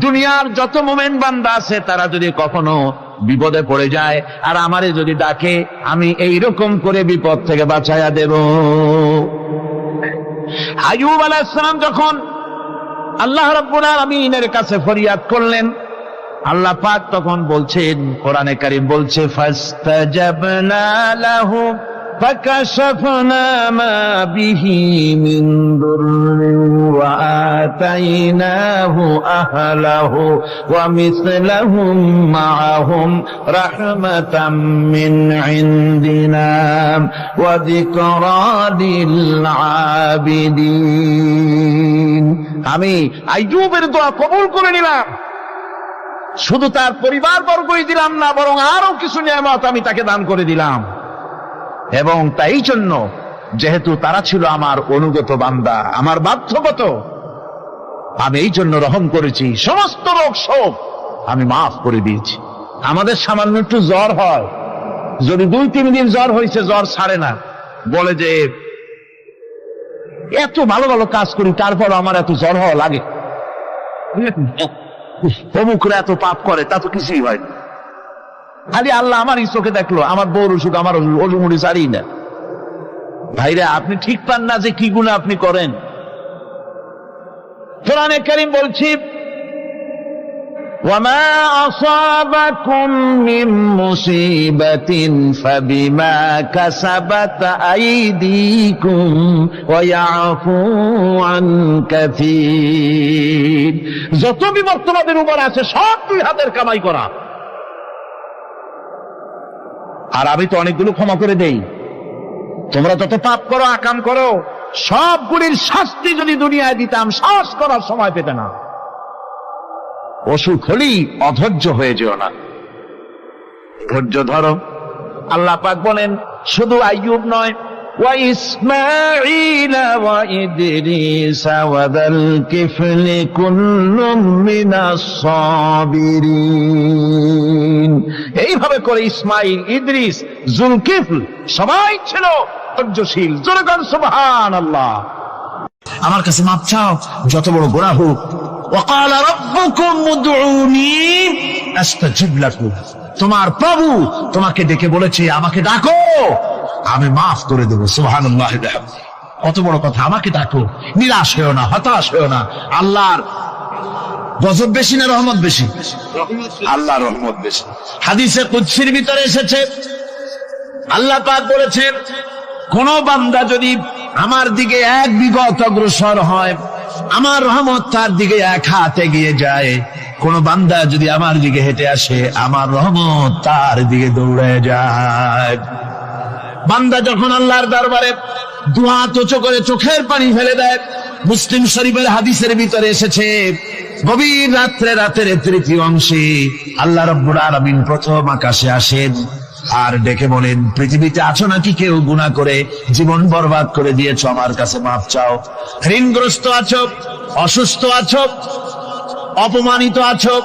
দুনিয়ার যত মুমিন বান্দা আছে তারা যদি কখনো বিপদে পড়ে যায় আর আমারে যদি ডাকে, আমি এইরকম করে বিপদ থেকে বাঁচাইয়া দেব। আইয়ুব আলাইহিস সালাম যখন আল্লাহ রাব্বুল আলামিনের কাছে ফরিয়াদ করলেন, আল্লাহ পাক তখন বলছেন, কোরআনে কারীম বলছে, ফাস্তাজাবনা লাহু ফাকাশাফনা মা বিহি মিন দুররিন ওয়া আতাইনাহু আহলাহু ওয়া মিসলাহুম মাআহুম রাহমাতাম মিন ইনদিনা ওয়া যিকরা লিল আবিদিন। আমি আইয়ুবের দোয়া কবুল করে নিলাম, শুধু তার পরিবার বর্গই দিলাম না, বরং আরো কিছু নিয়ামত আমি তাকে দান করে দিলাম। এবং তাই জন্য যেহেতু তারা ছিল আমার অনুগত বান্দা, আমার বাধ্যগত, আমি এই জন্য রহম করেছি, সমস্ত রোগ শোক আমি মাফ করে দিয়েছি। আমাদের সামান্য একটু জ্বর হয়, যদি 2-3 দিন জ্বর হয়েছে, জ্বর ছাড়ে না, বলে যে এত ভালো ভালো কাজ করি তারপর আমার এত জ্বর হওয়া লাগে, অমুকরা এত পাপ করে, তা তো কিছুই হয় না। খালি আল্লাহ আমার এই চোখে দেখলো, আমার বউর অসুখ, আমার অজুমুড়ি ছাড়ি না। ভাইরা, আপনি ঠিক পান না যে কি গুনাহ আপনি করেন। কোরআনে কারীম বলছি, ওয়ামা আসাবাকুম মিন মুসিবাতিন ফাবিমা কাসাবাত আইদিকুম ওয়া ইয়াফু আন কাসীর। যত বিপদ তোমাদের উপর আছে সব দুই হাতের কামাই করা, আর আমি তো অনেকগুলো ক্ষমা করে দেই। তোমরা যত পাপ করো, আকাম করো, সবগুলির শাস্তি যদি দুনিয়ায় দিতাম, শ্বাস করার সময় পেতে না। অসুখ হলেই অধৈর্য হয়ে যেও না, ধৈর্য ধরো। আল্লাহ পাক বলেন, শুধু আইয়ুব নয়, ওয়া ইসমাঈল ওয়া ইদরিস ওয়া যাল কিফলি কুল্লুম মিনাস সাবিরিন। এইভাবে করে ইসমাঈল, ইদ্রিস, যুলকিফল সবাই ছিল ধৈর্যশীল। জোরে বলেন সুবহানাল্লাহ। আমার কাছে মাপ চাও, যত বড় গুনাহ হোক। وقال ربكم ادعوني استجب لكم। তোমার প্রভু তোমাকে ডেকে বলেছে, আমাকে ডাকো, আমি মাফ করে দেব। সুবহানাল্লাহ। কত বড় কথা, আমাকে ডাকো, নিরাশ হয়েও না, হতাশ হয়েও না। আল্লাহর গজব বেশি না রহমত বেশি? আল্লাহর রহমত বেশি। হাদিসে কুদসির ভিতরে এসেছে, আল্লাহ পাক বলেছেন, কোন বান্দা যদি আমার দিকে 1 বিঘত অগ্রসর হয়, আমার রহমত তার দিকে 1 হাত এগিয়ে যায়। কোন বান্দা যদি আমার দিকে হেঁটে আসে, আমার রহমত তার দিকে দৌড়ে যায়। বান্দা যখন আল্লাহর দরবারে 2 হাত উঁচু করে চোখের পানি ফেলে দেয়, মুসলিম শরীফের হাদিসের ভিতরে এসেছে, গভীর রাতের 3য় অংশে আল্লাহ রাব্বুল আলামিন প্রথম আকাশে আসেন আর ডেকে বলেন, পৃথিবীতে আছো নাকি কেউ গুনাহ করে জীবন বরবাদ করে দিয়েছো, আমার কাছে মাপ চাও। ঋণগ্রস্ত আছো, অসুস্থ আছো, অপমানিত আছো,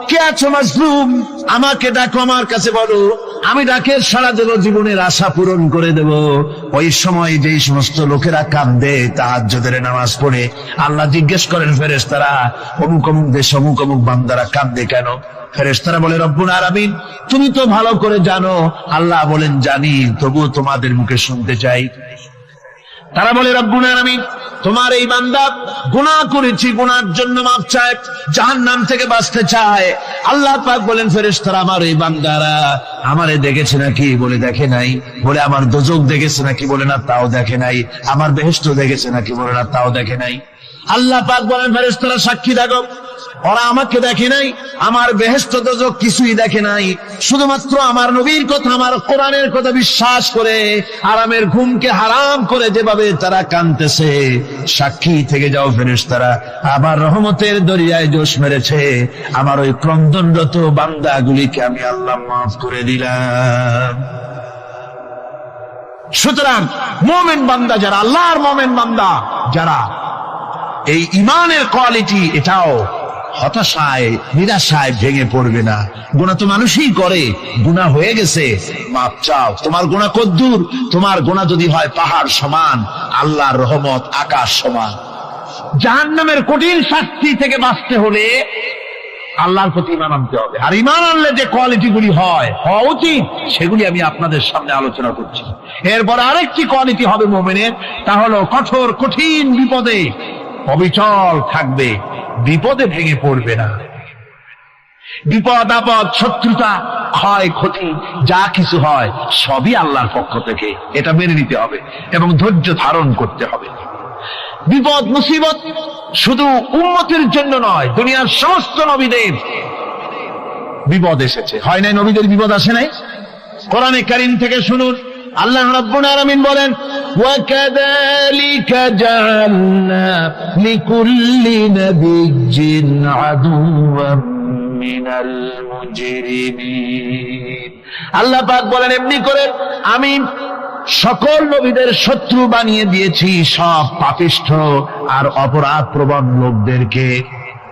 কে আছো মাজলুম, আমাকে ডাকো, আমার কাছে বলো, আমি ডাকে সাড়া দেব, জীবনের আশা পূরণ করে দেব। ওই সময় যেই সমস্ত লোকেরা কাঁদে তাহাজ্জুদের নামাজ পড়ে, আল্লাহ জিজ্ঞেস করেন ফেরেশতারা, অমুক অমুক দেশ অমুক অমুক বান্দারা কাঁদে কেন? ফেরেশতারা বলে, রব্বুল আলামিন তুমি তো ভালো করে জানো। আল্লাহ বলেন, জানি, তবুও তোমাদের মুখে শুনতে চাই। তারা বলে, রব্বুল আলামিন তোমার এই বান্দা গুনাহ করেছি, গুনার জন্য মাফ চায়, জাহান্নাম থেকে বাঁচতে চায়। আল্লাহ পাক বলেন, ফেরেশতারা আমার এই বান্দারা আমারে দেখেছে নাকি? বলে, দেখে নাই। বলে, আমার দোজখ দেখেছে নাকি? বলে, না, তাও দেখে নাই। আমার বেহেশত দেখেছে নাকি? বলে, না, তাও দেখে নাই। আল্লাহ পাক বলেন, ফেরেশতারা সাক্ষী থাকো, ওরা আমাকে দেখে নাই, আমার বেহেশত দোজখ কিছুই দেখে নাই, শুধুমাত্র আমার নবীর কথা, আমার কোরআনের কথা বিশ্বাস করে আরামের ঘুমকে হারাম করে যেভাবে তারা কাঁদতেছে, সাক্ষী থেকে যাও ফেরেশতারা, আমার রহমতের দরিয়ায় জোশ মেরেছে, আমার ওই ক্রন্দনরত বান্দাগুলিকে আমি আল্লাহ মাফ করে দিলাম। সুতরাং মুমিন বান্দা যারা, আল্লাহর মুমিন বান্দা যারা, এই ঈমানের কোয়ালিটি, এটাও হতাশায় নিরাশায় ভেঙে পড়বে না। গুনাহ তো মানুষই করে, গুনাহ হয়ে গেছে, মাপ চাও। তোমার গুনাহ কদ্দুর? তোমার গুনাহ যদি হয় পাহাড় সমান, আল্লাহর রহমত আকাশ সমান। জাহান্নামের কঠিন শাস্তি থেকে বাঁচতে হলে আল্লাহর প্রতি ঈমান আনতে হবে। আর ঈমান আনলে যে কোয়ালিটিগুলি হওয়া উচিত সেগুলি আমি আপনাদের সামনে আলোচনা করছি। এরপর আরেকটি কোয়ালিটি হবে মুমিনের, তা হলো কঠোর কঠিন বিপদে অবিচল থাকবে, বিপদে ভেঙে পড়বে না। বিপদ আপদ শত্রুতা ক্ষয় ক্ষতি যা কিছু হয় সবই আল্লাহর পক্ষ থেকে, এটা মেনে নিতে হবে এবং ধৈর্য ধারণ করতে হবে। বিপদ মুসিবত শুধু উম্মতের জন্য নয়, দুনিয়ার সমস্ত নবীদের বিপদ এসেছে, হয় নাই? নবীদের বিপদ আসে নাই? কোরআনে কারীম থেকে শুনুন, আল্লাহ রাব্বুল আলামিন বলেন, ওয়াকাযালিকা জাআলনা লিকুল্লি নাবিয়্যিন আদুওয়াম মিনাল মুজরিমিন। আল্লাহ পাক বলেন, এমনি করে আমি সকল নবীদের শত্রু বানিয়ে দিয়েছি সব পাপিষ্ঠ আর অপরাধ প্রবণ লোকদেরকে।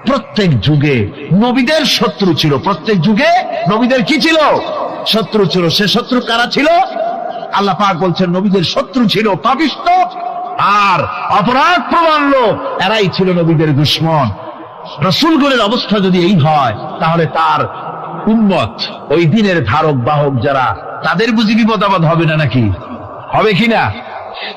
প্রত্যেক যুগে নবীদের শত্রু ছিল, প্রত্যেক যুগে নবীদের কি ছিল? শত্রু ছিল। সে শত্রু কারা ছিল? আল্লাহ পাক বলছেন নবীদের শত্রু ছিল পাপিষ্ঠ আর অপরাধ প্রবণ লোক, এরাই ছিল নবীদের দুশমন। রাসূলগণের অবস্থা যদি এই হয় তাহলে তার উম্মত, ওই দিনের ধারক বাহক যারা, তাদের বুঝি বিপদ আপদ হবে না নাকি? হবে কিনা?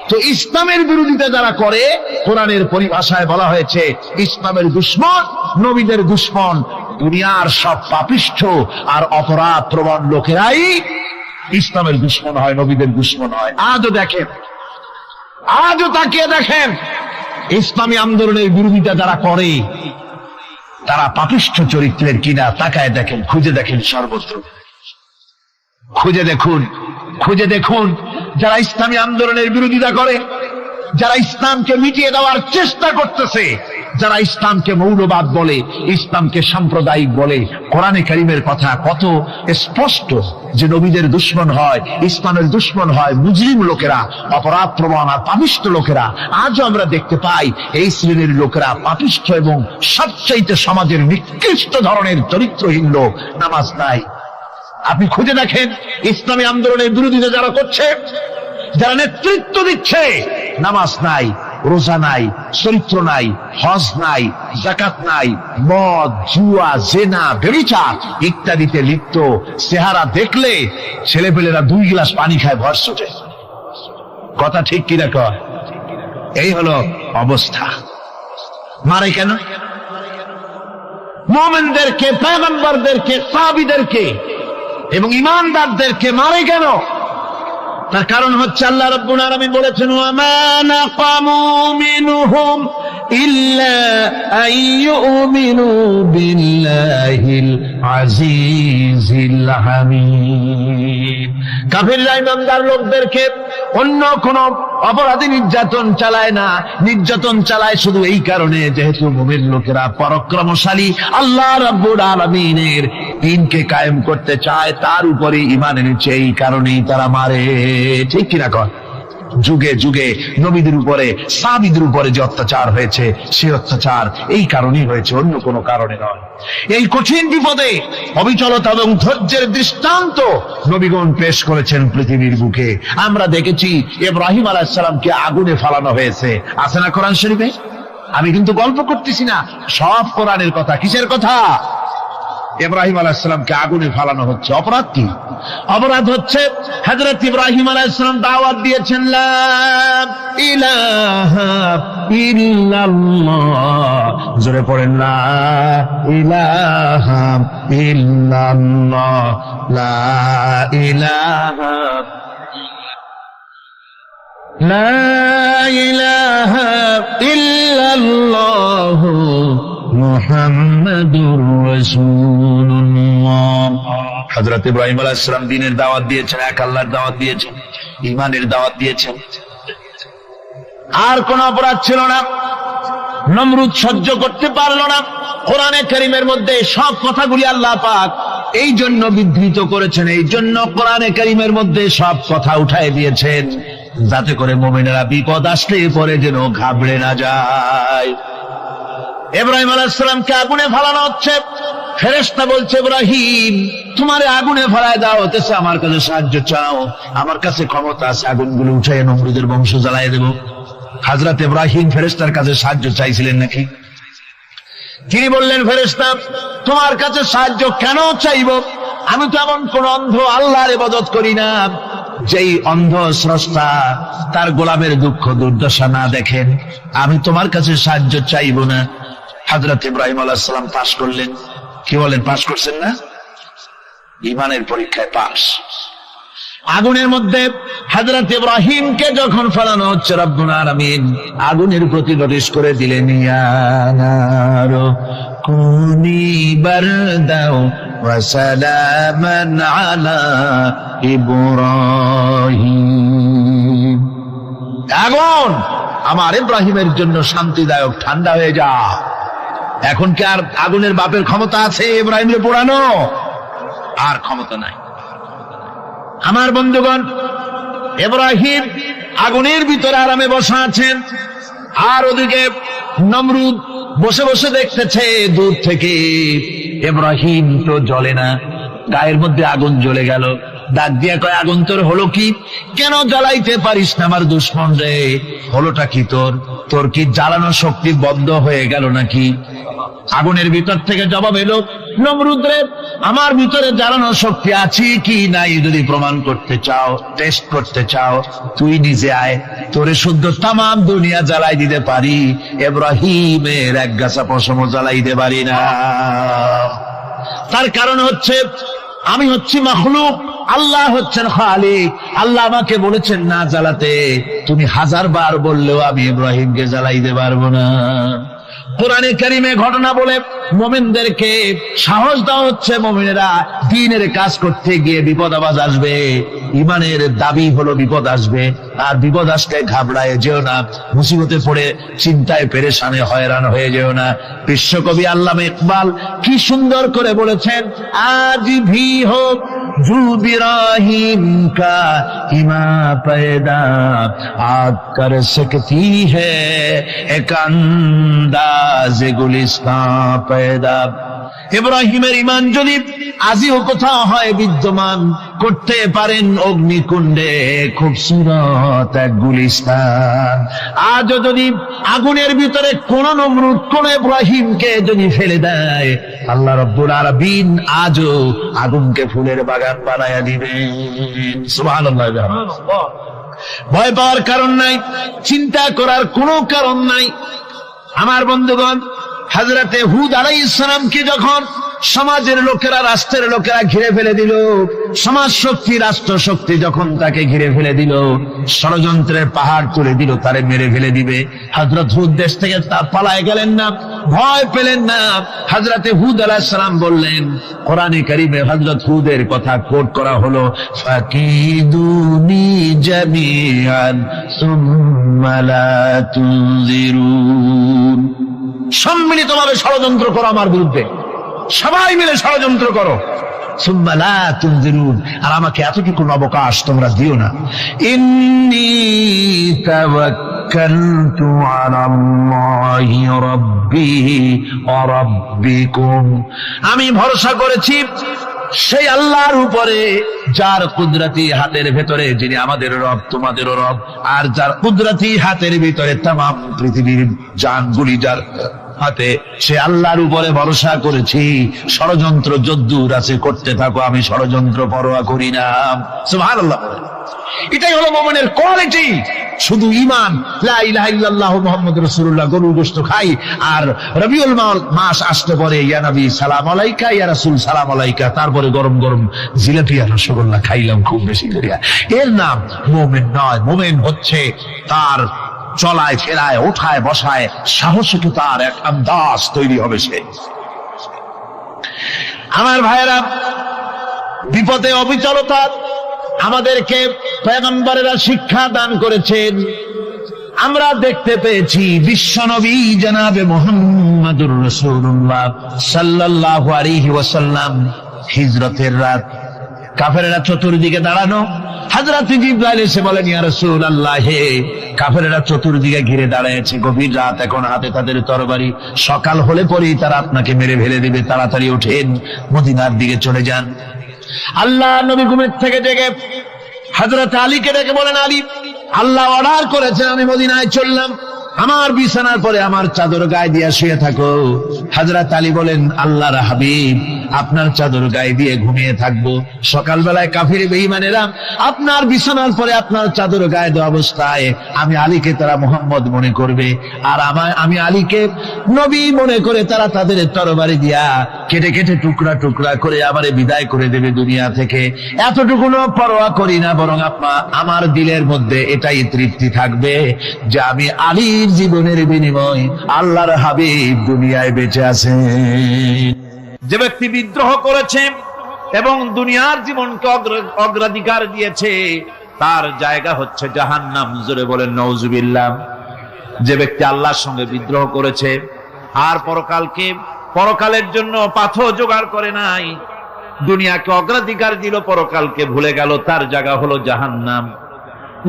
তো ইসলামের বিরোধিতা যারা করে, কোরআনের পরিভাষায় বলা হয়েছে ইসলামের দুশমন, নবীদের দুশমন। দুনিয়ার সব পাপিষ্ঠ আর অপরাধ প্রবণ লোকেরাই ইসলামের দুশমন হয়, নবীদের দুশমন হয়। আজও দেখেন, আজও তাকিয়ে দেখেন, ইসলামী আন্দোলনের বিরোধিতা যারা করে তারা পাপিষ্ঠ চরিত্রের কিনা তাকায় দেখেন, খুঁজে দেখেন, সর্বত্র খুঁজে দেখুন, খুঁজে দেখুন। যারা ইসলামী আন্দোলনের বিরোধিতা করে, যারা ইসলামকে মিটিয়ে দেওয়ার চেষ্টা করতেছে, যারা ইসলামকে মৌলবাদ বলে, ইসলামকে সাম্প্রদায়িক বলে, কোরআনে কারীমের কথা কত স্পষ্ট যে নবীদের দুশমন হয়, ইসলামের দুশমন হয় মুজরিম লোকেরা, অপরাধ প্রবণ আর পাপিষ্ঠ লোকেরা। আজও আমরা দেখতে পাই এই শ্রেণীর লোকেরা পাপিষ্ঠ এবং সবচাইতে সমাজের নিকৃষ্ট ধরনের চরিত্রহীন লোক। নামাজ নাই। আপনি খুঁজে দেখেন ইসলামী আন্দোলনের বিরোধিতা যারা করছে, যারা নেতৃত্ব দিচ্ছে, নামাজ নাই, রোজা নাই, চরিত্র নাই, হজ নাই, যাকাত নাই, মদ, জুয়া, জেনা, ব্যভিচার ইত্যাদিতে লিপ্ত। চেহারা দেখলে ছেলেপেলেরা 2 গ্লাস পানি খায় ভর ছোটে। কথা ঠিক কিনা কয়? এই হলো অবস্থা। মারে কেন? মুমিনদেরকে, পয়গম্বরদেরকে, সাহাবীদেরকে এবং ঈমানদারদেরকে মারে কেন? তার কারণ হচ্ছে আল্লাহ রাব্বুল আলামিন বলেছেন, ওয়া মা নাকামু মিনহুম ইল্লা আইয়ুমিনু বিল্লাহিল আজিজিল হামিদ। কাফিররা ঈমানদার লোকদেরকে অন্য কোন অপরাধী নির্যাতন চালায় না, নির্যাতন চালায় শুধু এই কারণে যেহেতু মুমিন লোকেরা পরাক্রমশালী, আল্লাহ রাব্বুল আলামিনের দ্বীনকে কায়েম করতে চায়, তার উপরে ঈমান এনেছে, এই কারণেই তারা মারে। ঠিক কিনা কর? যুগে যুগে নবীদের উপরে, সাহাবীদের উপরে যে অত্যাচার হয়েছে, সেই অত্যাচার এই কারণেই হয়েছে, অন্য কোনো কারণে নয়। এই কঠিন বিপদে অবিচলতা এবং ধৈর্যের দৃষ্টান্ত নবীগণ পেশ করেছেন পৃথিবীর বুকে। আমরা দেখেছি ইব্রাহিম আলাইহিস সালামকে আগুনে ফালানো হয়েছে, আছে না কোরআন শরীফে? আমি কিন্তু গল্প করতেছি না, সব কোরআনের কথা। কিসের কথা? ইব্রাহিম আলাইহিস সালামকে আগুনে ফালানো হচ্ছে। অপরাধ কি? অপরাধ হচ্ছে হযরত ইব্রাহিম আলাইহিস সালাম দাওয়াত দিয়েছেন, লা ইলাহা ইল্লাল্লাহ। জোরে পড়েন, লা ইলাহা ইল্লাল্লাহ, লা ইলাহা, লা ইলাহা ইল্লাল্লাহ মুহাম্মাদুর রাসূলুল্লাহ। হযরত ইব্রাহিম আলাইহিস সালাম দ্বীনের দাওয়াত দিয়েছেন, এক আল্লাহর দাওয়াত দিয়েছেন, ঈমানের দাওয়াত দিয়েছেন। আর কোন অপরাধ ছিল না। নমরুদ সহ্য করতে পারল না। কোরআনে কারীমের মধ্যে সব কথাগুলি আল্লাহ পাক এই জন্য বিধৃত করেছেন, এই জন্য কোরআনে কারীমের মধ্যে সব কথা উঠায় দিয়েছেন, যাতে করে মুমিনেরা বিপদ আসলে পরে যেন ঘাবড়ে না যায়। ইব্রাহিম আলাইহিস সালামকে আগুনে ফালানো হচ্ছে। ফেরেশতা বলছে, ইব্রাহিম তোমারে আগুনে ফালায় দেওয়া হতেছে, আমার কাছে সাহায্য চাও, আমার কাছে ক্ষমতা আছে, আগুনগুলো উঠায় নমরুদের বংশ জ্বালায় দেব। হযরত ইব্রাহিম ফেরেশতার কাছে সাহায্য চাইছিলেন নাকি? তিনি বললেন, ফেরেশতা, তোমার কাছে সাহায্য কেন চাইব? আমি তো এমন কোন অন্ধ আল্লাহর ইবাদত করি না যেই অন্ধ স্রষ্টা তার গোলামের দুঃখ দুর্দশা না দেখেন। আমি তোমার কাছে সাহায্য চাইব না। হযরত ইব্রাহিম আলাইহিস সালাম পাশ করলেন। কি বলেন, পাশ করছেন না? ঈমানের পরীক্ষায় পাশ। আগুনের মধ্যে হযরত ইব্রাহিমকে যখন ফেলানো হচ্ছে, রব্বুল আলামিন আগুনের প্রতি নোটিশ করে দিলেন, ইয়া নারু কুনি বারদাও ওয়া সালামান আলা ইব্রাহিম। আগুন, আমার ইব্রাহিমের জন্য শান্তিদায়ক ঠান্ডা হয়ে যা। এখন কি আর আগুনের বাপের ক্ষমতা আছে ইব্রাহিমকে পোড়ানো? আর ক্ষমতা নাই। আমার বন্ধুগণ, ইব্রাহিম আগুনের ভিতরে আরামে বসা আছেন, আর ওদিকে নমরুদ বসে বসে দেখতেছে দূর থেকে। ইব্রাহিম তো জ্বলে না, গায়ের মধ্যে আগুন জ্বলে গেল। ডাক দিয়া কয়, আগুন তোর হলো কি? কেন জ্বালাইতে পারিস না আমার দুশমন রে? হলোটা কি তোর? তোর কি জ্বালানো শক্তি বন্ধ হয়ে গেল নাকি? আগুনের ভিতর থেকে জবাব এলো, নমরুদ রে, আমার ভিতরে জ্বালানো শক্তি আছে কি নাই যদি প্রমাণ করতে চাও, টেস্ট করতে চাও, তুই নিজে আয়। তোরে শুদ্ধ তামাম দুনিয়া জ্বালাই দিতে পারি, ইব্রাহিমের এক গাছা পশমও জ্বালাইতে পারি না। তার কারণ হচ্ছে আমি হচ্ছি মাখলুক, আল্লাহ হচ্ছেন খালিক। আল্লাহ আমাকে বলেছেন না জ্বালাতে, তুমি 1000 বার বললেও আমি ইব্রাহিমকে জ্বালাইতে পারবো না। কোরআনে কারিমে ঘটনা বলে মুমিনদেরকে সাহস দেওয়া হচ্ছে, মুমিনেরা দ্বীনের কাজ করতে গিয়ে বিপদ আবাজ আসবে, ঈমানের দাবি হলো বিপদ আসবে। আর বিপদ আসলে ঘাবড়ায় যেও না, মুসিবতে পড়ে চিন্তায় পেরেশানে হয়রান হয়ে যেও না। বিশ্বকবি আল্লামা ইকবাল কি সুন্দর করে বলেছেন, আজ ভি হোক জু ইব্রাহিম কা ইমা पैदा आग कर सकती है एक अंदाज गुलिस्तां पैदा। ইব্রাহিমের ঈমান যদি আজিও কোথাও হয় বিদ্যমান, করতে পারেন অগ্নিকুণ্ডে খুবসুরত এক গুলিস্তান। আজও যদি আগুনের ভিতরে কোন নমরুদ কোন ইব্রাহিমকে যদি ফেলে দেয়, আল্লাহ রাব্বুল আলামিন আজও আগুনকে ফুলের বাগান বানায়া দিবেন। সুবহানাল্লাহ। ভয় পাওয়ার কারণ নাই, চিন্তা করার কোনো কারণ নাই। আমার বন্ধুগণ, হযরতে হুদ আলাইহিস সালামকে যখন সমাজের লোকেরা, রাষ্ট্রের লোকেরা ঘিরে ফেলে দিল, সমাজ শক্তি, রাষ্ট্র শক্তি যখন তাকে ঘিরে ফেলে দিল, ষড়যন্ত্রের পাহাড় তুলে দিল, তারে মেরে ফেলে দিবে, হযরত হুদ দেশ থেকে তা পালায় গেলেন না, ভয় পেলেন না। হযরতে হুদ আলাইহিস সালাম বললেন, কোরআনে কারিমে হযরত হুদের কথা কোট করা হলো, ফাকিদুনি জামিআন সুম্মা লা তুনজিরুন। সম্মিলিতভাবে ষড়যন্ত্র করো আমার বিরুদ্ধে, সবাই মিলে ষড়যন্ত্র করো, সুম্মা লা তুনজিরুন, আর আমাকে এতটুকু অবকাশ তোমরা দিও না। ইন্নী তাওয়াক্কালতু আলাল্লাহি রাব্বি ওয়া রাব্বিকুম, আমি ভরসা করেছি সেই আল্লাহর উপরে যার কুদরতি হাতের ভেতরে, যিনি আমাদের রব তোমাদেরও রব, আর যার কুদরতি হাতের ভিতরে তামাম পৃথিবীর জানগুলি যার হাতে, সে আল্লাহর উপরে ভরসা করেছি। ষড়যন্ত্র যদ্দূর আছে করতে থাকো, আমি ষড়যন্ত্র পরোয়া করি না। সুবহানাল্লাহ। এটাই হলো মুমিনের কোয়ালিটি। শুধু ঈমান, লা ইলাহা ইল্লাল্লাহ মুহাম্মাদুর রাসূলুল্লাহ, গরুর গোশত খাই, আর রবিউল মাস আসতে পরে ইয়া নবী সালাম আলাইকা, ইয়া রাসূল সালাম আলাইকা, তারপরে গরম গরম জিলাপি আর রসগোল্লা খাইলাম খুব বেশি করিয়া, এর নাম মুমিন নয়। মুমিন হচ্ছে তার চলায় ফেরায় ওঠায় বসায় সাহসিকতার এক আন্দাজ তৈরি হবে সে। আমার ভাইয়েরা, বিপদে অবিচলতা আমাদেরকে পয়গম্বরেরা শিক্ষা দান করেছেন। আমরা দেখতে পেয়েছি বিশ্বনবী জনাবে মুহাম্মদুর রাসূলুল্লাহ সাল্লাল্লাহু আলাইহি ওয়াসাল্লাম হিজরতের রাত, কাফেরেরা চতুর্দিকে দাঁড়ানো, হযরত জিবরাইল এসে বলেন, ইয়া রাসূলুল্লাহ, হে কাফেরেরা চতুর্দিকে ঘিরে দাঁড়িয়েছে, গভীর রাত, এখন হাতে তাদের তরবারি, সকাল হলে পরেই তারা আপনাকে মেরে ফেলে দিবে, তাড়াতাড়ি ওঠেন, মদিনার দিকে চলে যান। আল্লাহ নবী ঘুমের থেকে জেগে হযরত আলীকে ডেকে বলেন, আলী, আল্লাহ অর্ডার করেছেন, আমি মদিনায় চললাম, আমার বিছানার পরে আমার চাদর গায়ে দিয়ে শুয়ে থাকো। হযরত আলী বলেন, আল্লাহর হাবিব, আপনার চাদর গায়ে দিয়ে ঘুমিয়ে থাকবো। সকালবেলায় কাফির বেঈমানেরা আপনার বিছানার পরে আপনার চাদর গায়ে দেওয়া অবস্থায় আমি আলীকে তারা মুহাম্মদ মনে করবে, আর আমি আলীকে নবী মনে করে তারা তাদের তরবারি দিয়া কেটে কেটে টুকরা টুকরা করে আমারে বিদায় করে দেবে দুনিয়া থেকে। এতটুকুনো পরোয়া করি না, বরং আমার দিলের মধ্যে এটাই তৃপ্তি থাকবে যে আমি আলীর জীবনের বিনিময় আল্লাহর হাবিব দুনিয়ায় বেঁচে আছেন। যে ব্যক্তি বিদ্রোহ করেছে এবং দুনিয়ার জীবনকে অগ্রাধিকার দিয়েছে, তার জায়গা হচ্ছে জাহান্নাম। জোরে বলেন নাউজুবিল্লাহ। যে ব্যক্তি আল্লাহর সঙ্গে বিদ্রোহ করেছে আর পরকালের জন্য পাথর জোগাড় করে নাই, দুনিয়াকে অগ্রাধিকার দিল, পরকালকে ভুলে গেল, তার জায়গা হলো জাহান্নাম।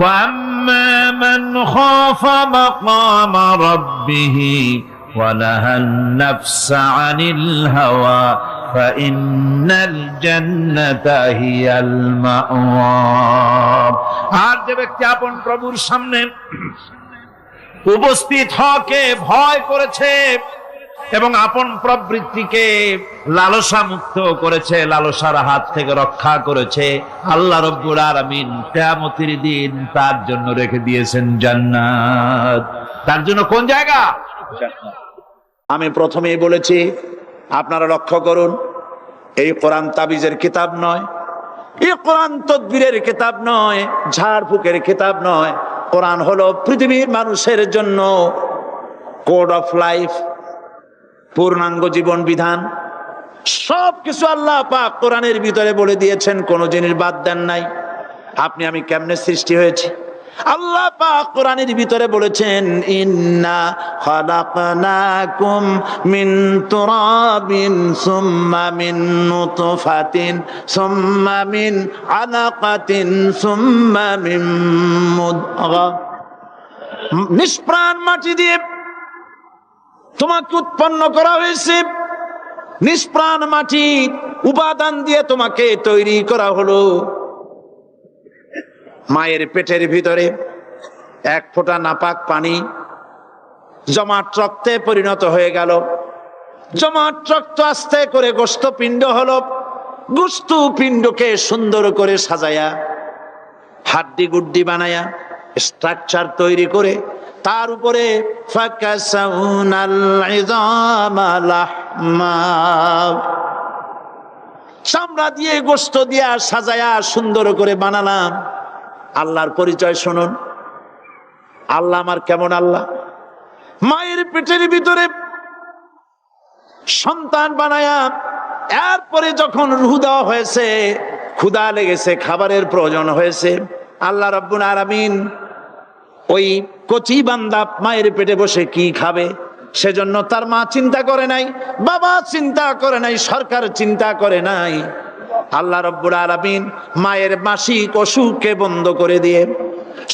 وَأَمَّا مَنْ خَافَ مَقَامَ رَبِّهِ وَنَهَى النَّفْسَ عَنِ الْهَوَى فَإِنَّ الْجَنَّةَ هِيَ الْمَأْوَى। আর যে ব্যক্তি আপন প্রভুর সামনে উপস্থিত হওয়াকে ভয় করেছে এবং আপন প্রবৃত্তিকে লালসা মুক্ত করেছে, লালসার হাত থেকে রক্ষা করেছে, আল্লাহ রাব্বুল আলামিন কিয়ামতের দিন তার জন্য রেখে দিয়েছেন জান্নাত। তার জন্য কোন জায়গা? আমি প্রথমেই বলেছি, আপনারা লক্ষ্য করুন, এই কোরআন তাবিজের কিতাব নয়, এই কোরআন তদবিরের কিতাব নয়, ঝাড়ফুঁকের কিতাব নয়। কোরআন হলো পৃথিবীর মানুষের জন্য কোড অফ লাইফ, পূর্ণাঙ্গ জীবন বিধান। সবকিছু আল্লাহ পাক কোরআনের ভিতরে বলে দিয়েছেন, কোন জিনিস বাদ দেন নাই। আপনি আমি কেমনে সৃষ্টি হয়েছি আল্লাহ পাক কোরআনের ভিতরে বলেছেন, ইন্না খালাকনাকুম মিন তুরাবিন সুম্মা মিন নুতফাতিন সুম্মা মিন আলাকাতিন সুম্মা মিন মুদগা। নিষ্প্রাণ মাটি দিয়ে তোমাকে উৎপন্ন করা হয়েছে, নিষ্প্রাণ মাটি উপাদান দিয়ে তোমাকে তৈরি করা হলো। মায়ের পেটের ভিতরে এক ফোঁটা নাপাক পানি জমাট রক্তে পরিণত হয়ে গেল, জমাট রক্ত আস্তে করে গোস্ত পিণ্ড হলো, গোস্ত পিণ্ডকে সুন্দর করে সাজায়া হাড্ডি গুড্ডি বানায়া স্ট্রাকচার তৈরি করে তার উপরে চামড়া দিয়ে গোস্ত দিয়া সাজায়া সুন্দর করে বানালাম। আল্লাহর পরিচয় শুনুন, আল্লাহ আমার কেমন আল্লাহ। মায়ের পেটের ভিতরে সন্তান বানায়া এরপরে যখন রূহ দেওয়া হয়েছে, ক্ষুধা লেগেছে, খাবারের প্রয়োজন হয়েছে, আল্লাহ রাব্বুল আলামিন ওই কচি বান্দা মায়ের পেটে বসে কি খাবে সেজন্য তার মা চিন্তা করে নাই, বাবা চিন্তা করে নাই, সরকার চিন্তা করে নাই। আল্লাহ রাব্বুল আলামিন মায়ের মাসিক অসুখকে বন্ধ করে দিয়ে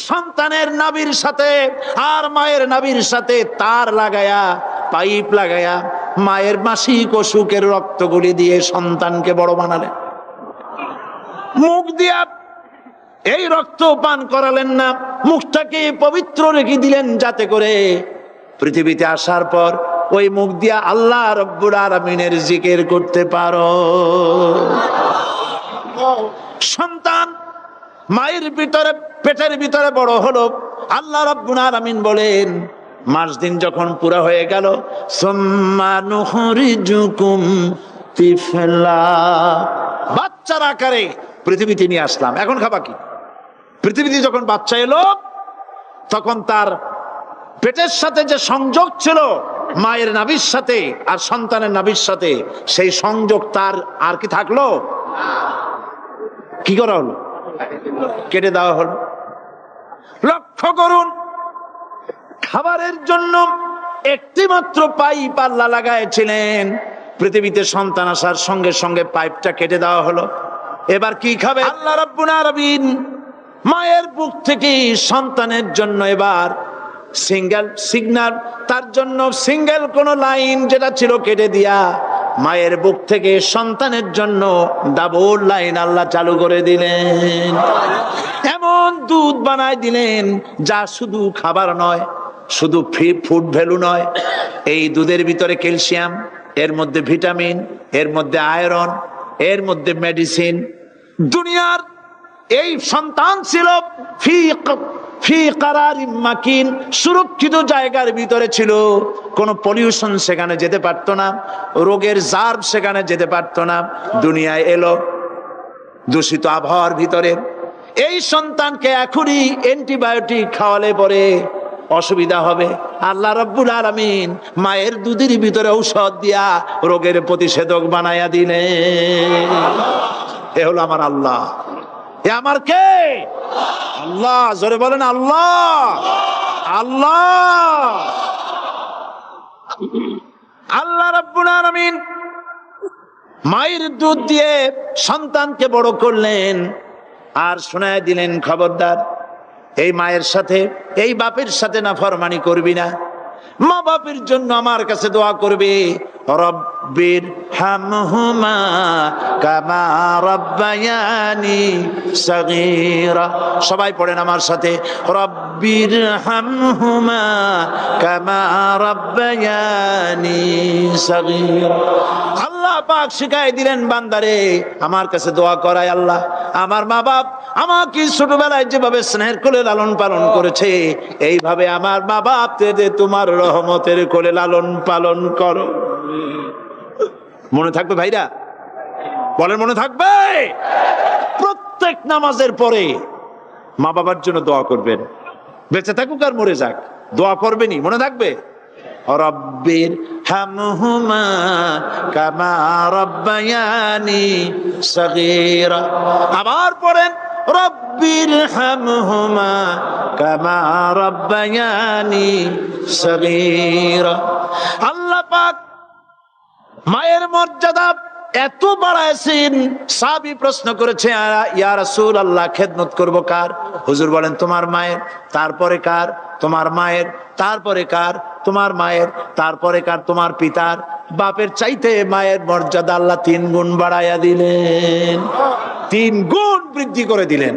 সন্তানের নাভির সাথে আর মায়ের নাভির সাথে তার লাগায়া, পাইপ লাগায়া মায়ের মাসিক অসুখের রক্তগুলি দিয়ে সন্তানকে বড় বানালেন। মুখ দিয়া এই রক্ত পান করালেন না, মুখটাকে পবিত্র রেখে দিলেন যাতে করে পৃথিবীতে আসার পর ওই মুখ দিয়া আল্লাহ রাব্বুল আলামিনের জিকির করতে পারো। সন্তান মায়ের ভিতরে পেটের ভিতরে বড় হলো, আল্লাহ রাব্বুল আলামিন বলেন মাস দিন যখন পুরা হয়ে গেল, সুম্মা নুখরিজুকুম তিফলা, বাচ্চার আকারে পৃথিবীতে নিয়ে আসলাম। এখন খাবা কি? পৃথিবীতে যখন বাচ্চা এলো তখন তার পেটের সাথে যে সংযোগ ছিল মায়ের নাভির সাথে আর সন্তানের নাভির সাথে, সেই সংযোগ তার আর কি থাকলো? কি করা হলো? কেটে দেওয়া হলো। লক্ষ্য করুন, খাবারের জন্য একটি মাত্র পাইপ আল্লাহ লাগাইছিলেন, পৃথিবীতে সন্তান আসার সঙ্গে সঙ্গে পাইপটা কেটে দেওয়া হলো। এবার কি খাবে? আল্লাহ রাব্বুল আলামিন মায়ের বুক থেকে সন্তানের জন্য এবার সিঙ্গেল সিগন্যাল, তার জন্য সিঙ্গেল কোন লাইন যেটা ছিল কেটে দিয়া মায়ের বুক থেকে সন্তানের জন্য ডাবল লাইন আল্লাহ চালু করে দিলেন। এমন দুধ বানায় দিলেন যা শুধু খাবার নয়, শুধু ফুড ভ্যালু নয়, এই দুধের ভিতরে ক্যালসিয়াম, এর মধ্যে ভিটামিন, এর মধ্যে আয়রন, এর মধ্যে মেডিসিন। দুনিয়ার এই সন্তান ছিল ফি কারারিম মাকিন, সুরক্ষিত জায়গার ভিতরে ছিল, কোন পলিউশন সেখানে যেতে পারতো না, রোগের জার্ম সেখানে যেতে পারতো না। দুনিয়ায় এলো দূষিত আবহাওয়ার ভিতরে, এই সন্তানকে এখনই অ্যান্টিবায়োটিক খাওয়ালে পরে অসুবিধা হবে। আল্লাহ রাব্বুল আলামিন মায়ের দুধের ভিতরে ঔষধ দিয়া রোগের প্রতিষেধক বানায়া দিলেন। এ হলো আমার আল্লাহ। এ আমার কে? আল্লাহ। জোরে বলেন আল্লাহ। আল্লাহ আল্লাহ রাব্বুল আলামিন মায়ের দুধ দিয়ে সন্তানকে বড় করলেন, আর শোনায় দিলেন খবরদার এই মায়ের সাথে, এই বাপের সাথে নাফরমানি করবি না। মা বাপের জন্য আমার কাছে দোয়া করবে, রব্বির হামহুমা কামা রাব্বায়ানি সাগীরা। সবাই পড়েন আমার সাথে, রব্বির হামহুমা কামা রাব্বায়ানি সাগীরা। আল্লাহ পাক শিখাই দিলেন বান্দারে আমার কাছে দোয়া করায়, আল্লাহ আমার মা বাপ আমাকে ছোটবেলায় যেভাবে স্নেহের কোলে লালন পালন করেছে, এইভাবে আমার মা বাপ তোমার রহমতের কোলে লালন পালন করো। মনে থাকবে ভাইরা? বলেন মনে থাকবে? প্রত্যেক নামাজের পরে মা বাবার জন্য দোয়া করবেন, বেঁচে থাকুক আর মরে যাক, দোয়া করবেনই। মনে থাকবে? রব্বির হামহুমা কামা রাব্বায়ানি সাগীরা। আবার পড়েন, রব্বির হামহুমা কামা রাব্বায়ানি সাগীরা। আল্লাহ পাক মায়ের মর্যাদা এত বাড়াইছেন, সাহাবী প্রশ্ন করেছে, ইয়া রাসূলুল্লাহ খেদমত করব কার? হুজুর বলেন তোমার মায়ের, তারপরে কার? তোমার মায়ের, তারপরে কার? তোমার মায়ের, তারপরে কার? তোমার পিতার। বাপের চাইতে মায়ের মর্যাদা আল্লাহ 3 গুণ বাড়াইয়া দিলেন, 3 গুণ বৃদ্ধি করে দিলেন।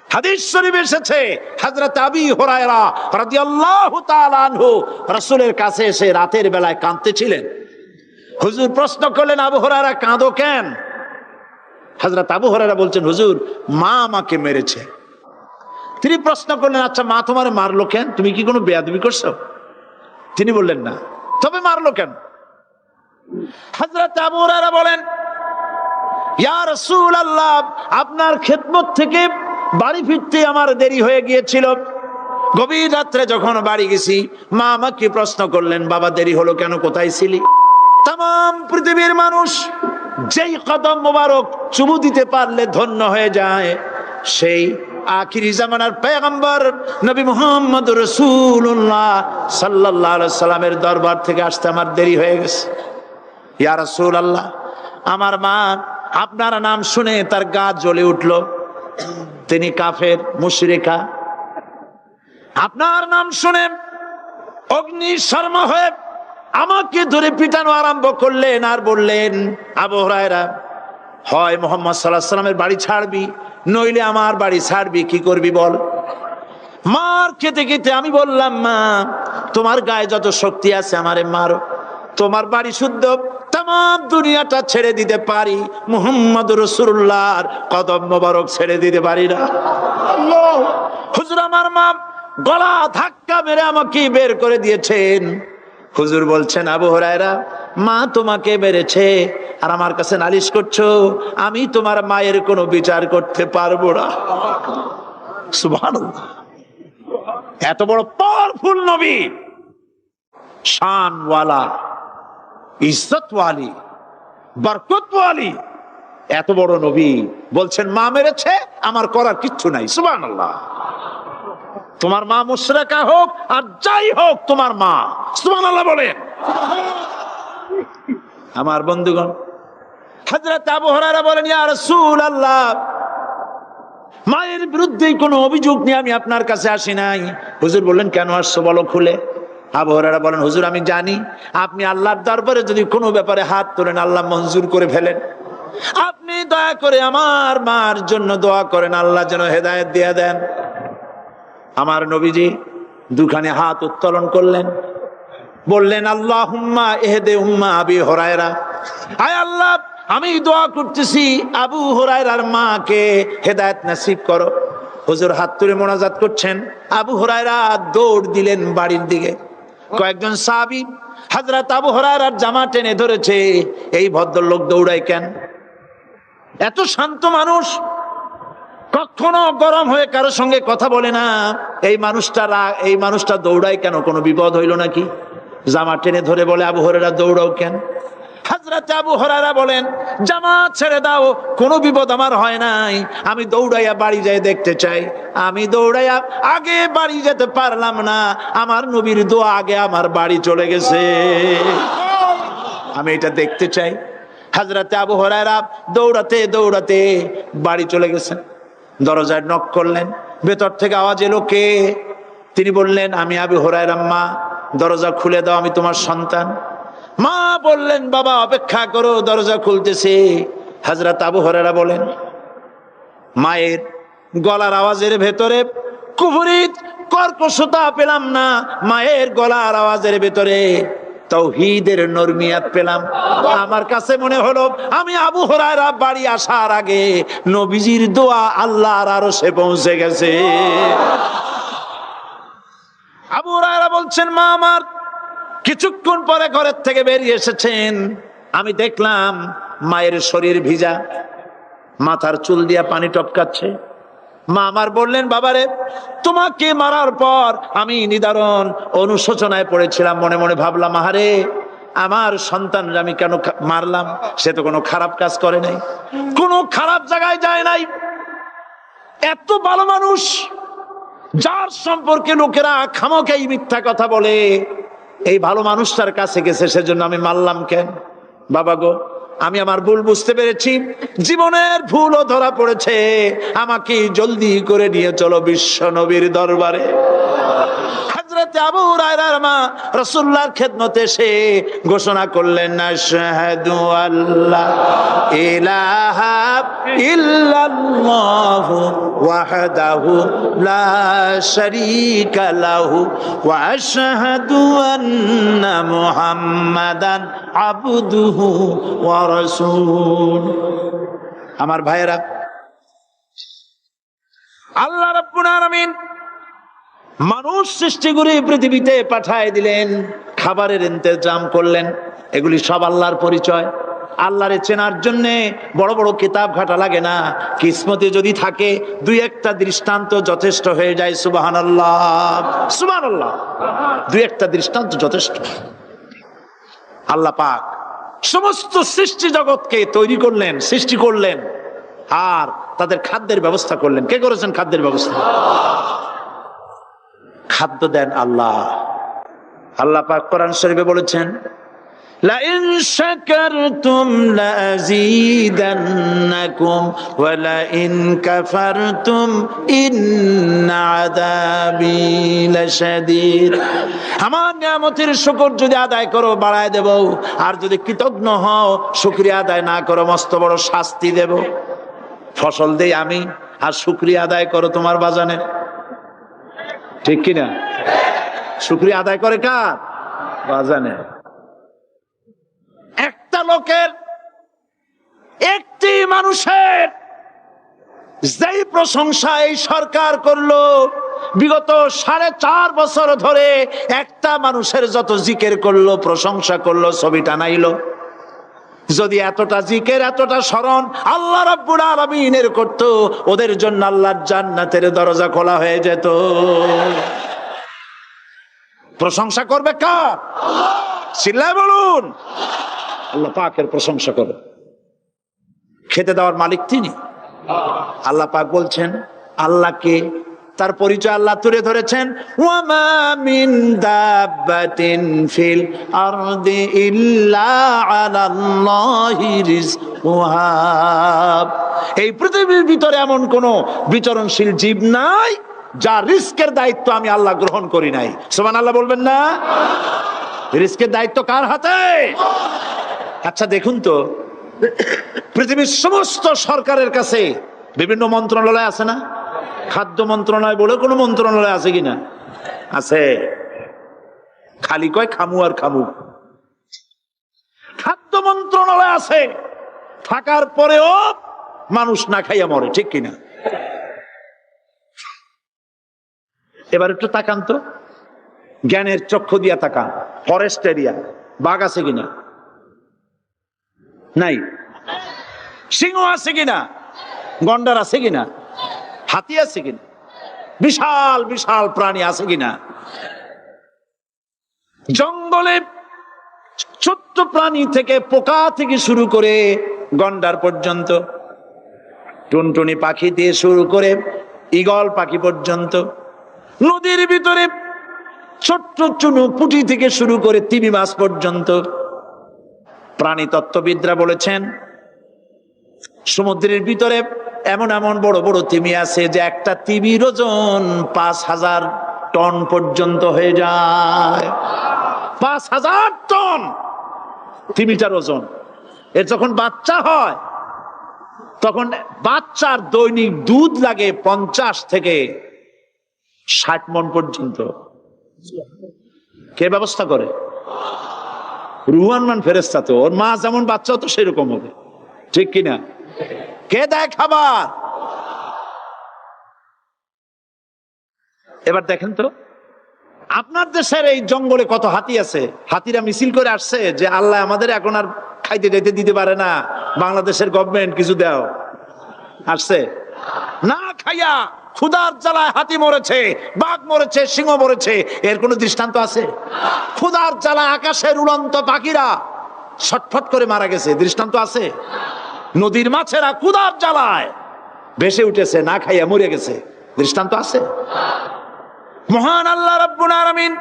হাদিস শরীফে এসেছে, হযরত আবী হুরায়রা রাদিয়াল্লাহু তাআলা আনহু রাসূলের কাছে এসে রাতের বেলায় কাঁদতেছিলেন। হুজুর প্রশ্ন করলেন, আবু হুরায়রা কাঁদো কেন? হযরত আবু হুরায়রা বলছেন, হুজুর মা আমাকে মেরেছে। তিনি প্রশ্ন করলেন, আচ্ছা মা তোমারে মারলো কেন? তুমি কি কোনো বেয়াদবি করছো? তিনি বললেন না। তবে মারলো কেন? হযরত আবু হুরায়রা বলেন, ইয়া রাসূলুল্লাহ আপনার খেদমত থেকে বাড়ি ফিরতে আমার দেরি হয়ে গিয়েছিল। গভীর রাত্রে যখন বাড়ি গেছি, মা আমাকে প্রশ্ন করলেন, বাবা দেরি হলো কেন, কোথায় ছিলি? তাম পৃথিবীর মানুষ যেই কদম মোবারক চুমু দিতে পারলে ধন্য হয়ে যায়, সেই আখিরি জামানার পয়গম্বর নবী মুহাম্মদ রাসূলুল্লাহ সাল্লাল্লাহু আলাইহি সাল্লামের দরবার থেকে আসতে আমার দেরি হয়ে গেছে। ইয়া রাসূলুল্লাহ আমার মা আপনার নাম শুনে তার গা জ্বলে উঠল, তিনি কাফের মুশরিকা। আপনার নাম শুনে অগ্নি শর্মা হয়ে আমাকে ধরে পিটানো আরম্ভ করলেন, আর বললেন, আবু হুরায়রা হয় মুহাম্মদ সাল্লাল্লাহু আলাইহি সাল্লামের বাড়ি ছাড়বি, নইলে আমার বাড়ি ছাড়বি, কি করবি বল? মার খেতে খেতে আমি বললাম, মা তোমার গায়ে যত শক্তি আছে আমারে মারো, তোমার বাড়ি শুদ্ধ, তাম দুনিয়াটা ছেড়ে দিতে পারি, মুহাম্মদ রাসূলুল্লাহর কদম মোবারক ছেড়ে দিতে পারি না। হুজুর আমার মা গলা ধাক্কা মেরে আমাকে বের করে দিয়েছেন। হুজুর বলছেন, আবু হুরায়রা মা তোমাকে মেরেছে আর আমার কাছে নালিশ করছো, আমি তোমার মায়ের কোনো বিচার করতে পারবো না। সুবহানাল্লাহ। এত বড় পাওয়ারফুল নবী, শানওয়ালা, ইজ্জতওয়ালি, বরকতওয়ালি, এত বড় নবী বলছেন মা মেরেছে, আমার করার কিচ্ছু নাই। সুবহানাল্লাহ। তোমার মা মুশরিকা হোক আর যাই হোক, তোমার মা। সুবহানাল্লাহ বলেন। আমার বন্ধুগণ, হযরত আবু হুরায়রা বলেন, ইয়া রাসূলুল্লাহ মায়ের বিরুদ্ধে কোনো অভিযোগ নিয়ে আমি আপনার কাছে আসি নাই। হুজুর বললেন, কেন আসছো বলো খুলে। আবু হুরায়রা বলেন, হুজুর আমি জানি আপনি আল্লাহর দরবারে যদি কোনো ব্যাপারে হাত তোলেন আল্লাহ মঞ্জুর করে ফেলেন। আপনি দয়া করে আমার মার জন্য দোয়া করেন, আল্লাহ যেন হেদায়েত দিয়ে দেন। আমার নবীজি দুখানে হাত উত্তোলন করলেন, বললেন আল্লাহুম্মা ইহদি উম্মা আবি হুরায়রা, আয় আল্লাহ আমি দোয়া করতেছি আবু হুরায়রার মাকে হেদায়েত নসিব করো। হুজুর হাত তুলে মোনাজাত করছেন, আবু হুরায়রা দৌড় দিলেন বাড়ির দিকে। কয়েকজন সাহাবী হযরত আবু হুরায়রার জামা টেনে ধরেছে, এই ভদ্রলোক দৌড়ায় কেন? এত শান্ত মানুষ, কখনো গরম হয়ে কারোর সঙ্গে কথা বলে না, এই মানুষটা দৌড়ায় কেন? কোনো বিপদ হইল নাকি? জামা টেনে ধরে বলে আবু হুরায়রা দৌড়াও কেন? হযরত আবু হুরায়রা বলেন জামা ছেড়ে দাও, কোনো বিপদ আমার হয় নাই, আমি দৌড়াইয়া বাড়ি যাই দেখতে চাই। আমি দৌড়াইয়া আগে বাড়ি যেতে পারলাম না, আমার নবীর দোয়া আগে আমার বাড়ি চলে গেছে, আমি এটা দেখতে চাই। হযরত আবু হুরায়রা দৌড়াতে দৌড়াতে বাড়ি চলে গেছেন। দরজায় নক করলেন, ভেতর থেকে আওয়াজ এলো কে? তিনি বললেন আমি আবু হুরায়রা, মা দরজা খুলে দাও, আমি তোমার সন্তান। মা বললেন বাবা অপেক্ষা করো, দরজা খুলতেছে। হযরত আবু হুরায়রা বলেন মায়ের গলার আওয়াজের ভেতরে কুফরি কর্কশতা পেলাম না, মায়ের গলার আওয়াজের ভেতরে তাওহীদের নরমিয়াত পেলাম। আমার কাছে মনে হলো আমি আবু হুরায়রা বাড়ি আসার আগে নবীজির দোয়া আল্লাহর আরশে পৌঁছে গেছে। আবু হুরায়রা বলছেন মা আমার কিছুক্ষণ পরে ঘরের থেকে বেরিয়ে এসেছেন, আমি দেখলাম মায়ের শরীর ভিজা, মাথার চুল দিয়া পানি টপকাচ্ছে। মা আমার বললেন বাবারে তোমাকে মারার পর আমি নিদারুণ অনুশোচনায় পড়েছিলাম, মনে মনে ভাবলাম আহারে আমার সন্তান আমি কেন মারলাম? সে তো কোনো খারাপ কাজ করে নাই, কোনো খারাপ জায়গায় যায় নাই, এত ভালো মানুষ যার সম্পর্কে লোকেরা খামোখাই মিথ্যা কথা বলে, এই ভালো মানুষটার কাছে গেছে, সেজন্য আমি মারলাম কেন? বাবা গো আমি আমার ভুল বুঝতে পেরেছি, জীবনের ভুলও ধরা পড়েছে, আমাকে জলদি করে নিয়ে চলো বিশ্ব নবীর দরবারে। হযরত আবু হুরায়রার মা রাসূলুল্লাহর খেদমতে এসে ঘোষণা করলেন আশহাদু আল্লা ইলাহা ইল্লাল্লাহু ওয়াহদাহু লা শারীকা লাহু ওয়া আশহাদু আন্না মুহাম্মাদান আবদুহু ওয়া রাসূলুহু। আমার ভাইয়েরা, আল্লাহ রাব্বুল আলামিন মানুষ সৃষ্টি করে পৃথিবীতে পাঠায় দিলেন, খাবারের ইন্তজাম করলেন, এগুলি সব আল্লাহর পরিচয়। আল্লাহরে চেনার জন্য বড় বড় কিতাব ঘাটা লাগে না, কিসমতে যদি থাকে দুই একটা দৃষ্টান্ত যথেষ্ট হয়ে যায়। সুবহানাল্লাহ সুবহানাল্লাহ, দুই একটা দৃষ্টান্ত যথেষ্ট। আল্লাহ পাক সমস্ত সৃষ্টি জগৎকে তৈরি করলেন, সৃষ্টি করলেন, আর তাদের খাদ্যের ব্যবস্থা করলেন। কে করেছেন খাদ্যের ব্যবস্থা? খাদ্য দেন আল্লাহ। আল্লাহ পাক কোরআন শরীফে বলেছেন লা ইন শাকারতুম লাযীদান্নাকুম ওয়া লা ইন কাফারতুম ইন্না আযাবি লাশাদীদ। আমার নিয়ামতের শুকর যদি আদায় করো বাড়ায় দেব, আর যদি কৃতজ্ঞ হও শুকরিয়া আদায় না করো মস্ত বড় শাস্তি দেব। ফসল দেই আমি, আর শুকরিয়া আদায় করো তোমার বাজানের, ঠিক কিনা? শুকরিয়া আদায় করে কার? বাজানে। একটা লোকের, একটি মানুষের যেই প্রশংসা এই সরকার করলো, বিগত 4.5 বছর ধরে একটা মানুষের যত জিকির করলো, প্রশংসা করলো, ছবি টানাইলো, যদি এতটা জিকির এতটা স্মরণ আল্লাহ রাব্বুল আলামিনের করতো, ওদের জন্য আল্লাহর জান্নাতের দরজা খোলা হয়ে যেত। প্রশংসা করবে কার? চিল্লায় বলুন, আল্লাহ পাকের প্রশংসা করবে। খেতে দেওয়ার মালিক তিনি। আল্লাহ পাক বলছেন আল্লাহকে, তার পরিচয় আল্লাহ তুলে ধরেছেন ওয়ামা মিন দাব্বাতিন ফিল আরদি ইল্লা আলাল্লাহি রিজকুহা। এই পৃথিবীর ভিতরে এমন কোন বিচরণশীল জীব নাই যার রিস্কের দায়িত্ব আমি আল্লাহ গ্রহণ করি নাই। সুবহানাল্লাহ বলবেন না? রিস্কের দায়িত্ব কার হাতে? আচ্ছা দেখুন তো, পৃথিবীর সমস্ত সরকারের কাছে বিভিন্ন মন্ত্রণালয় আছে না? খাদ্য মন্ত্রণালয় বলে কোনো মন্ত্রণালয় আছে কিনা? আছে? খালি কয় খামু আর খামু। খাদ্য মন্ত্রণালয় আছে, থাকার পরেও মানুষ না খাইয়া মরে, ঠিক কিনা? এবার একটু তাকান তো, জ্ঞানের চক্ষু দিয়া তাকান। ফরেস্ট এরিয়া, বাঘ আছে কিনা? নাই। সিংহ আছে কিনা? গন্ডার আছে কিনা? হাতি আছে কিনা? বিশাল বিশাল প্রাণী আছে কিনা? জঙ্গলে ছোট্ট প্রাণী থেকে, পোকা থেকে শুরু করে গন্ডার পর্যন্ত, টুনটুনি পাখি দিয়ে শুরু করে ঈগল পাখি পর্যন্ত, নদীর ভিতরে ছোট্ট চুনু পুঁটি থেকে শুরু করে তিমি মাছ পর্যন্ত। প্রাণী তত্ত্ববিদরা বলেছেন সমুদ্রের ভিতরে এমন এমন বড় বড় তিমি আছে যে একটা তিমির ওজন 5000 টন পর্যন্ত হয়ে যায়। 5000 টন তিমিটার ওজন। এর যখন বাচ্চা হয় তখন বাচ্চার দৈনিক দুধ লাগে 50 থেকে 60 মণ পর্যন্ত। কে ব্যবস্থা করে? রুহান মান ফেরেশতা। তো ওর মা যেমন বাচ্চা তো সেরকম হবে, ঠিক কিনা? কে দেয় খাবার? এবার দেখেন তো, আপনার দেশের এই জঙ্গলে কত হাতি আছে। হাতিরা মিছিল করে আসছে যে আল্লাহ আমাদের এখন আর খাইতে যাইতে দিতে পারে না, বাংলাদেশের গভর্নমেন্ট কিছু দাও। আসছে না, খাইয়া ক্ষুধার জ্বালায় হাতি মরেছে, বাঘ মরেছে, সিংহ মরেছে। এর কোন দৃষ্টান্ত আছে? ক্ষুধার জ্বালায় আকাশের উড়ন্ত পাখিরা ছটফট করে মারা গেছে, দৃষ্টান্ত আছে? নদীর মাছেরা ক্ষুধার জ্বালায় ভেসে উঠেছে, না খাইয়া মরে গেছে, দৃষ্টান্ত আছে? মহান আল্লাহ রাব্বুল আলামিন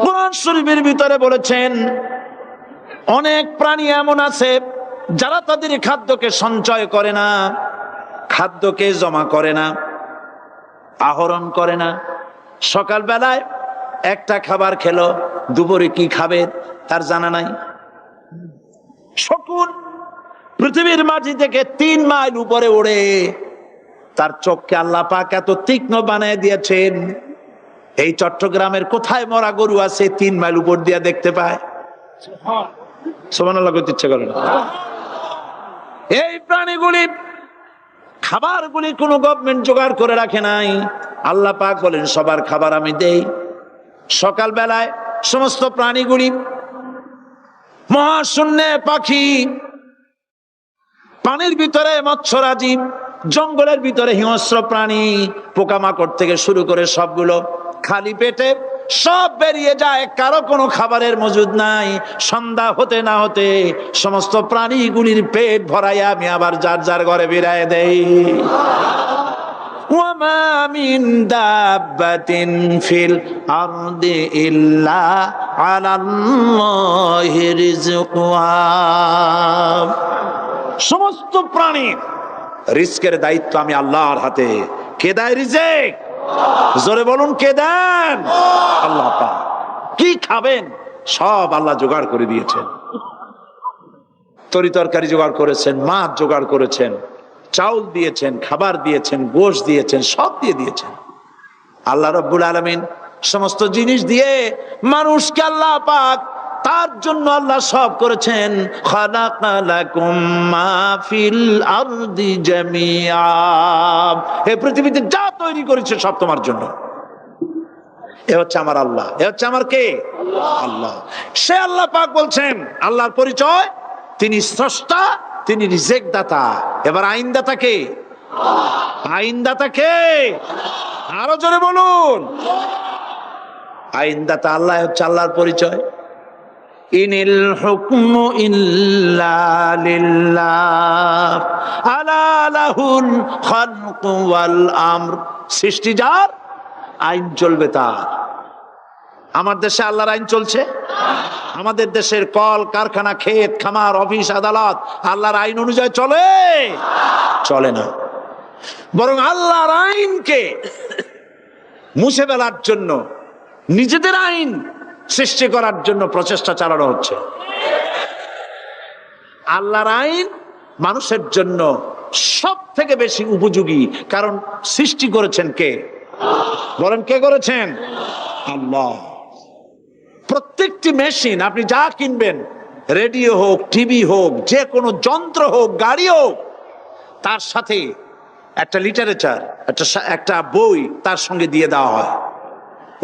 কোরআন শরীফের ভিতরে বলেছেন অনেক প্রাণী এমন আছে যারা তাদের খাদ্যকে সঞ্চয় করে না, খাদ্যকে জমা করে না, আহরণ করে না। সকাল বেলায় একটা খাবার খেলো, দুপুরে কি খাবে তার জানা নাই। শকুন পৃথিবীর মাটি থেকে 3 মাইল উপরে ওড়ে, তার চোখকে আল্লাহ পাক এত তীক্ষ্ণ বানিয়ে দিয়েছেন, এই চট্টগ্রামের কোথায় মরা গরু আছে 3 মাইল উপর দিয়ে দেখতে পায়? সুবহানাল্লাহ করতে ইচ্ছে করে না। এই প্রাণীগুলি খাবারগুলি কোন গভর্নমেন্ট জোগাড় করে রাখে নাই। আল্লাহ পাক বলেন সবার খাবার আমি দেই। সকাল বেলায় সমস্ত প্রাণীগুলি, মহাশূন্যে পাখি, পানির ভিতরে মৎস্যরাজি, জঙ্গলের ভিতরে হিংস্র প্রাণী, পোকামাকড় থেকে শুরু করে সবগুলো খালি পেটে সব বেরিয়ে যায়, কারো কোনো খাবারের মজুদ নাই। সন্ধ্যা হতে না হতে সমস্ত প্রাণীগুলির পেট ভরাইয়া আমি আবার যার যার ঘরে বেরায় দেই। ওয়ামা মিন দাব্বাতিন ফিল আরদি ইল্লা আলাল্লাহি রিজকুহা। সমস্ত প্রাণীর রিজকের দায়িত্ব আমি আল্লাহর হাতে। কে দেয় রিজেক? জোরে বলুন, কে দেন? আল্লাহ পাক। কি খাবেন সব আল্লাহ জোগাড় করে দিয়েছেন। তরি তরকারি জোগাড় করেছেন, মাছ জোগাড় করেছেন, চাউল দিয়েছেন, খাবার দিয়েছেন, গোশত দিয়েছেন, সব দিয়ে দিয়েছেন। আল্লাহ রাব্বুল আলামিন সমস্ত জিনিস দিয়ে মানুষকে আল্লাহ পাক তার জন্য আল্লাহ সব করেছেন। খালাকালাকুম মা ফিল আরদি জামিআ। এই পৃথিবীতে যা তৈরি করেছে সব তোমার জন্য। এ হচ্ছে আমার আল্লাহ, এ হচ্ছে আমার কে? আল্লাহ। সে আল্লাহ পাক বলছেন, আল্লাহর পরিচয় তিনি স্রষ্টা, তিনি রিজেক দাতা। এবার আইনদাতা কে? আইনদাতা কে? আরো জোরে বলুন। আইনদাতা আল্লাহ হচ্ছে আল্লাহর পরিচয়। ইনিল হুকমু ইল্লা লিল্লাহ আলা লাহুল খালকু ওয়াল আমর। সৃষ্টি যার, আইন চলবে তার। আমার দেশে আল্লাহর আইন চলছে? আমাদের দেশের কল কারখানা, ক্ষেত খামার, অফিস আদালত আল্লাহর আইন অনুযায়ী চলে? চলে না। বরং আল্লাহর আইনকে মুছে ফেলার জন্য, নিজেদের আইন সৃষ্টি করার জন্য প্রচেষ্টা চালানো হচ্ছে। আল্লাহর আইন মানুষের জন্য সব থেকে বেশি উপযোগী, কারণ সৃষ্টি করেছেন কে? বলেন কে করেছেন? আল্লাহ। প্রত্যেকটি মেশিন আপনি যা কিনবেন, রেডিও হোক, টিভি হোক, যে কোনো যন্ত্র হোক, গাড়ি হোক, তার সাথে একটা লিটারেচার, একটা বই তার সঙ্গে দিয়ে দেওয়া হয়।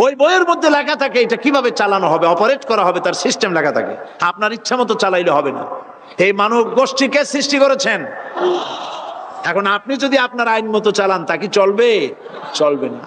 ওই বইয়ের মধ্যে লেখা থাকে এটা কিভাবে চালানো হবে, অপারেট করা হবে, তার সিস্টেম লেখা থাকে। আপনার ইচ্ছা মতো চালাইলে হবে না। এই মানব গোষ্ঠীকে সৃষ্টি করেছেন। এখন আপনি যদি আপনার আইন মতো চালান, তা কি চলবে? চলবে না।